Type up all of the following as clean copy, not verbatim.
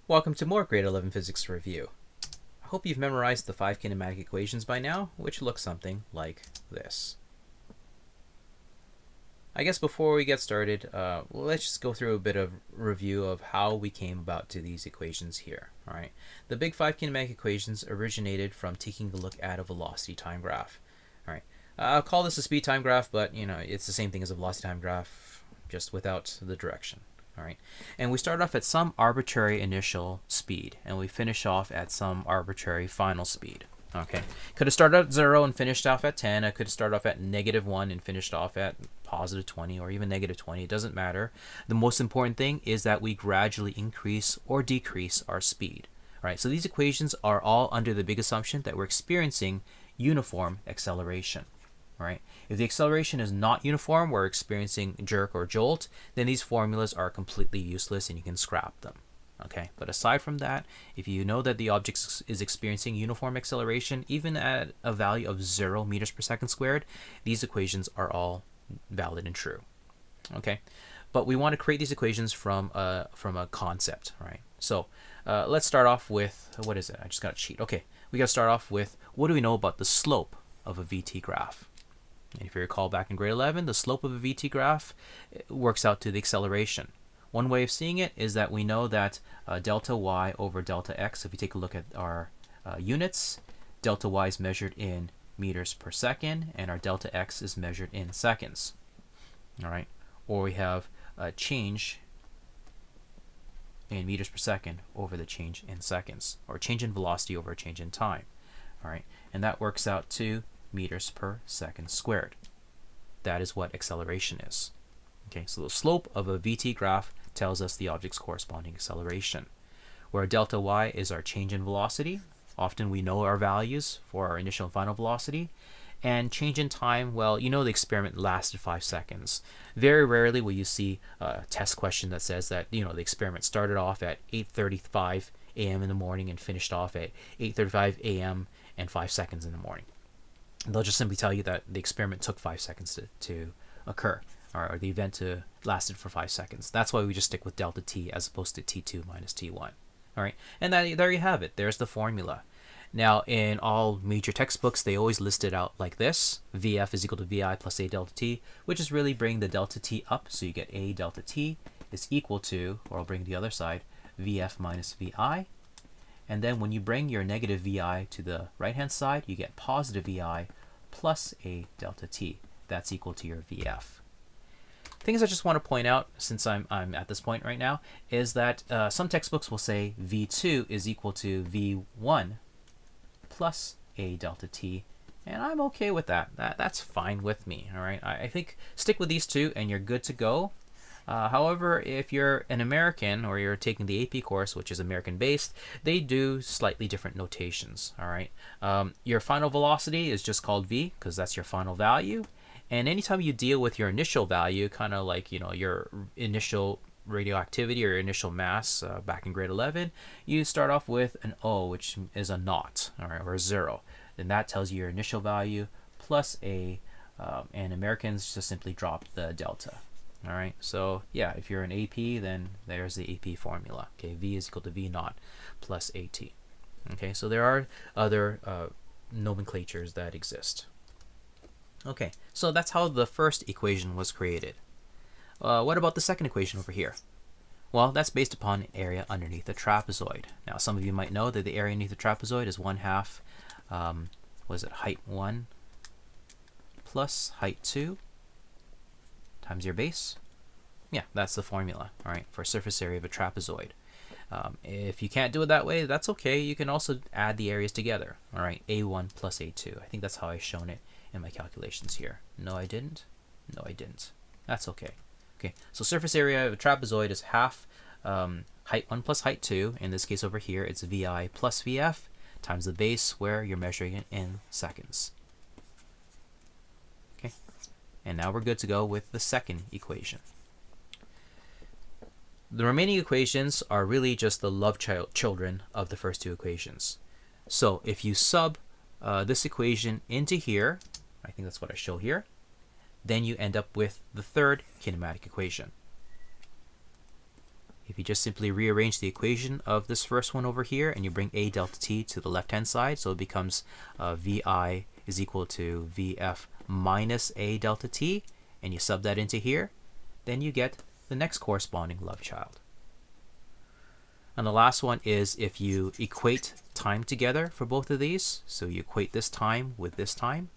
Welcome to more Grade 11 Physics Review. I hope you've memorized the 5 kinematic equations by now, which look something like this. I guess before we get started, let's just go through a bit of review of how we came about to these equations here. All right, the big 5 kinematic equations originated from taking a look at a velocity time graph. All right, I'll call this a speed time graph, but it's the same thing as a velocity time graph, just without the direction. All right, and we start off at some arbitrary initial speed, and we finish off at some arbitrary final speed. Okay, could have started at 0 and finished off at 10. I could have started off at -1 and finished off at positive 20 or even -20. It doesn't matter. The most important thing is that we gradually increase or decrease our speed. All right, so these equations are all under the big assumption that we're experiencing uniform acceleration. Right? If the acceleration is not uniform, we're experiencing jerk or jolt, then these formulas are completely useless and you can scrap them. Okay, but aside from that, if you know that the object is experiencing uniform acceleration, even at a value of 0 meters per second squared, these equations are all valid and true. Okay, but we want to create these equations from a concept, right? So let's start off with, what is it? I just got a cheat. Okay, we got to start off with, what do we know about the slope of a VT graph? And if you recall back in grade 11, the slope of a VT graph works out to the acceleration. One way of seeing it is that we know that delta y over delta x, if you take a look at our units, delta y is measured in meters per second, and our delta x is measured in seconds. All right, or we have a change in meters per second over the change in seconds, or change in velocity over a change in time. All right, and that works out to meters per second squared. That is what acceleration is. Okay, so the slope of a VT graph tells us the object's corresponding acceleration, where delta y is our change in velocity. Often we know our values for our initial and final velocity. And change in time, well, you know the experiment lasted 5 seconds. Very rarely will you see a test question that says that the experiment started off at 8:35 a.m. in the morning and finished off at 8:35 a.m. and 5 seconds in the morning. They'll just simply tell you that the experiment took 5 seconds to occur, or the event lasted for 5 seconds. That's why we just stick with delta t as opposed to t2 minus t1. All right, and there you have it. There's the formula. Now, in all major textbooks, they always list it out like this: Vf is equal to Vi plus A delta t, which is really bringing the delta t up. So you get A delta t is equal to, or I'll bring the other side, Vf minus Vi. And then when you bring your negative Vi to the right-hand side, you get positive Vi plus A delta t. That's equal to your Vf. Things I just want to point out, since I'm at this point right now, is that some textbooks will say V2 is equal to V1 plus A delta t, and I'm okay with that. That's fine with me. All right, I think stick with these two and you're good to go. However, if you're an American or you're taking the AP course, which is American based, they do slightly different notations. All right, your final velocity is just called V because that's your final value. And anytime you deal with your initial value, kind of like your initial radioactivity or your initial mass back in grade 11, you start off with an O, which is a naught, all right, or a 0. Then that tells you your initial value plus A, and Americans just simply drop the delta. All right, so yeah, if you're an AP, then there's the AP formula. Okay, V is equal to V naught plus AT. Okay, so there are other nomenclatures that exist. Okay, so that's how the first equation was created. What about the second equation over here? Well, that's based upon area underneath the trapezoid. Now, some of you might know that the area underneath the trapezoid is 1/2, height 1 plus height 2 times your base. Yeah, that's the formula, all right, for surface area of a trapezoid. If you can't do it that way, that's okay. You can also add the areas together, all right, A1 plus A2. I think that's how I've shown it in my calculations here. No, I didn't. No, I didn't. That's okay. Okay, so surface area of a trapezoid is half height 1 plus height 2. In this case over here, it's Vi plus Vf times the base where you're measuring it in seconds. Okay, and now we're good to go with the second equation. The remaining equations are really just the love children of the first two equations. So if you sub this equation into here, I think that's what I show here, then you end up with the third kinematic equation. if you just simply rearrange the equation of this first one over here and you bring a delta t to the left-hand side, so it becomes vi is equal to vf minus a delta t, and you sub that into here, then you get the next corresponding love child. And the last one is if you equate time together for both of these, so you equate this time with this time,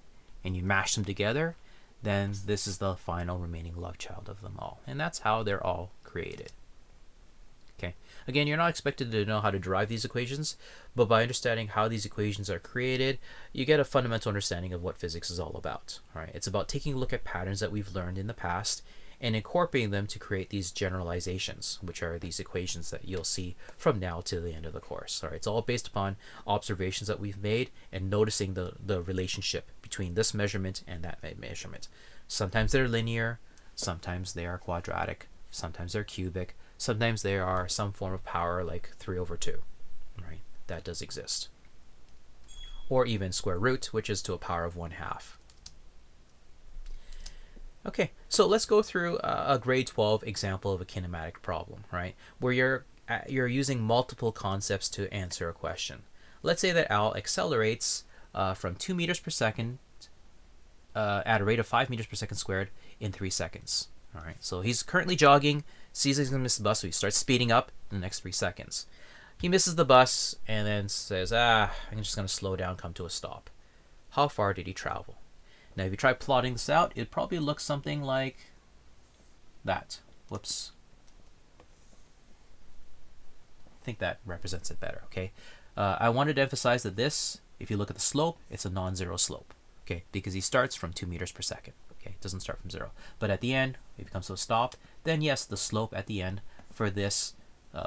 and you mash them together, then this is the final remaining love child of them all. And that's how they're all created. Okay. Again, you're not expected to know how to derive these equations, but by understanding how these equations are created, you get a fundamental understanding of what physics is all about. All right. It's about taking a look at patterns that we've learned in the past and incorporating them to create these generalizations, which are these equations that you'll see from now to the end of the course. All right. It's all based upon observations that we've made and noticing the relationship between this measurement and that measurement. Sometimes they're linear, sometimes they are quadratic, sometimes they're cubic, sometimes they are some form of power like 3/2, right? That does exist. Or even square root, which is to a power of 1/2. Okay, so let's go through a grade 12 example of a kinematic problem, right? Where you're using multiple concepts to answer a question. Let's say that Al accelerates from 2 meters per second at a rate of 5 meters per second squared in 3 seconds. All right, so he's currently jogging, sees he's going to miss the bus, so he starts speeding up in the next 3 seconds. He misses the bus and then says, I'm just going to slow down, come to a stop. How far did he travel? Now, if you try plotting this out, it probably looks something like that. Whoops. I think that represents it better, okay? I wanted to emphasize that this, if you look at the slope, it's a non-zero slope, okay? Because he starts from 2 meters per second, okay? It doesn't start from 0. But at the end, if it comes to a stop, then yes, the slope at the end for this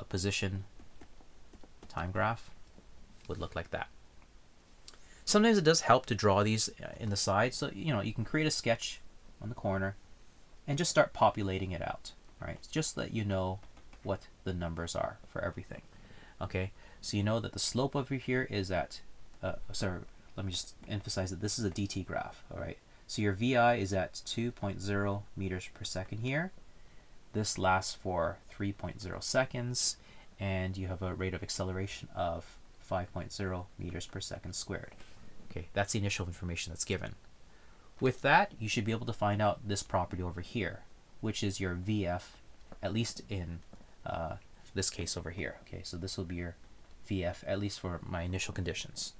position time graph would look like that. Sometimes it does help to draw these in the side, so you can create a sketch on the corner and just start populating it out, right? Just let you know what the numbers are for everything. Okay, so you know that the slope over here is at, sorry, let me just emphasize that this is a dt graph, all right? So your VI is at 2.0 meters per second here. This lasts for 3.0 seconds, and you have a rate of acceleration of 5.0 meters per second squared. Okay, that's the initial information that's given. With that, you should be able to find out this property over here, which is your VF, at least in this case over here. Okay, so this will be your VF, at least for my initial conditions.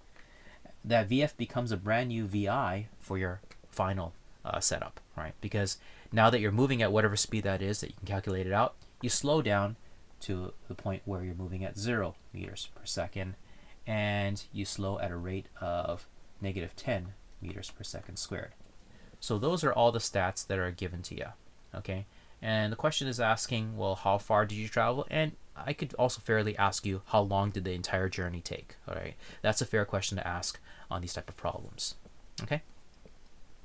That VF becomes a brand new VI for your final setup, right? Because now that you're moving at whatever speed that is, that you can calculate it out, you slow down to the point where you're moving at 0 meters per second, and you slow at a rate of -10 meters per second squared. So those are all the stats that are given to you, okay? And the question is asking, well, how far did you travel? And I could also fairly ask you, how long did the entire journey take? All right, that's a fair question to ask on these type of problems, okay?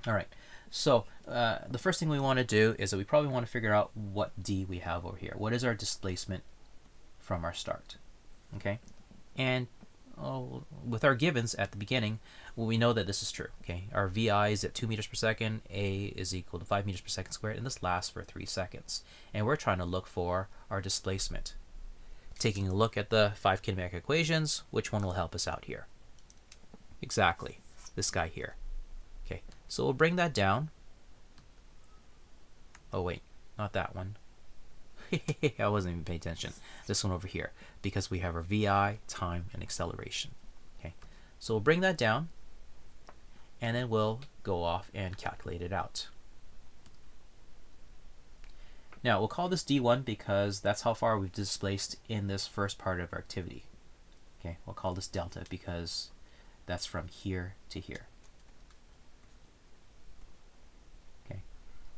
All right, so the first thing we want to do is that we probably want to figure out what d we have over here. What is our displacement from our start, okay? And with our givens at the beginning, well, we know that this is true, okay? Our VI is at 2 meters per second, A is equal to 5 meters per second squared, and this lasts for 3 seconds. And we're trying to look for our displacement. Taking a look at the 5 kinematic equations, which one will help us out here? Exactly, this guy here. Okay, so we'll bring that down. Oh wait, not that one. I wasn't even paying attention. This one over here, because we have our VI, time, and acceleration. Okay, so we'll bring that down, and then we'll go off and calculate it out. Now we'll call this D1 because that's how far we've displaced in this first part of our activity. Okay, we'll call this delta because that's from here to here. Okay.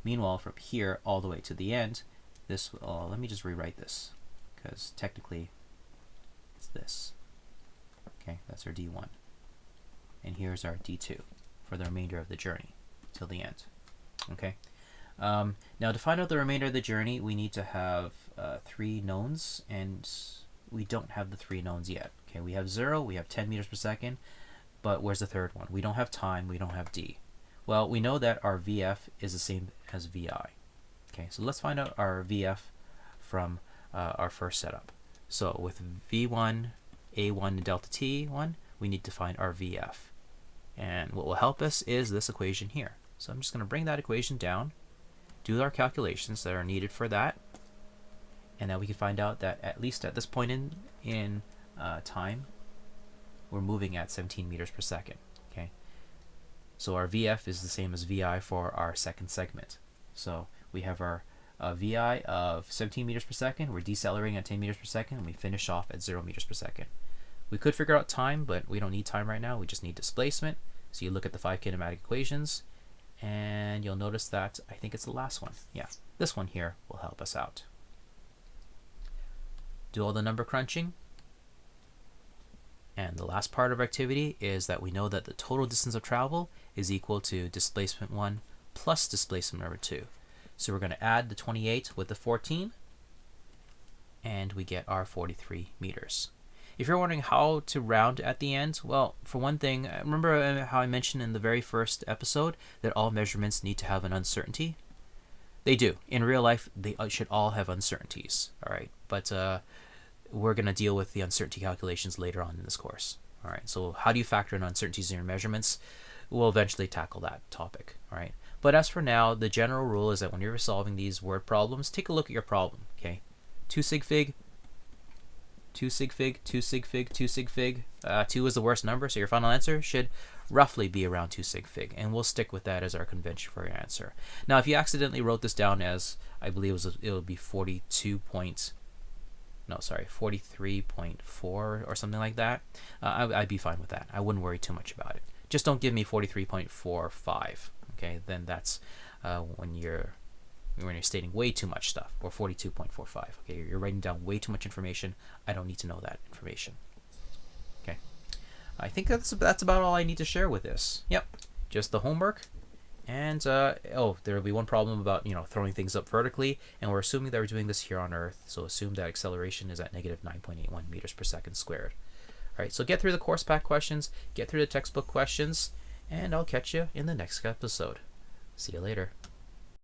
Meanwhile, from here all the way to the end, this, let me just rewrite this because technically it's this. Okay, that's our D1. And here's our D2 for the remainder of the journey till the end. Okay. Now to find out the remainder of the journey, we need to have 3 knowns, and we don't have the 3 knowns yet. Okay, we have 0, we have 10 meters per second, but where's the third one? We don't have time, we don't have d. Well, we know that our VF is the same as VI. Okay, so let's find out our VF from our first setup. So with V1, A1, and delta T1, we need to find our VF. And what will help us is this equation here. So I'm just going to bring that equation down, do our calculations that are needed for that, and then we can find out that at least at this point in time, we're moving at 17 meters per second. Okay, so our VF is the same as VI for our second segment. So we have our VI of 17 meters per second. We're decelerating at 10 meters per second, and we finish off at 0 meters per second. We could figure out time, but we don't need time right now. We just need displacement. So you look at the 5 kinematic equations, and you'll notice that I think it's the last one. Yeah, this one here will help us out. Do all the number crunching. And the last part of our activity is that we know that the total distance of travel is equal to displacement 1 plus displacement number 2. So we're going to add the 28 with the 14, and we get our 43 meters. If you're wondering how to round at the end, well, for one thing, remember how I mentioned in the very first episode that all measurements need to have an uncertainty? They do. In real life, they should all have uncertainties, all right? But we're going to deal with the uncertainty calculations later on in this course. All right, so how do you factor in uncertainties in your measurements? We'll eventually tackle that topic. All right, but as for now, the general rule is that when you're solving these word problems, take a look at your problem. Okay, 2 sig fig, 2 sig fig, 2 sig fig, 2 sig fig. 2 is the worst number, so your final answer should roughly be around 2 sig fig, and we'll stick with that as our convention for your answer. Now, if you accidentally wrote this down as, I believe it would be 43.4 or something like that, I'd be fine with that. I wouldn't worry too much about it. Just don't give me 43.45. Okay, then that's when you're stating way too much stuff, or 42.45. Okay, you're writing down way too much information. I don't need to know that information. Okay, I think that's about all I need to share with this. Yep, just the homework. And oh, there will be one problem about throwing things up vertically, and we're assuming that we're doing this here on Earth. So assume that acceleration is at negative 9.81 meters per second squared. All right, so get through the course pack questions, get through the textbook questions, and I'll catch you in the next episode. See you later.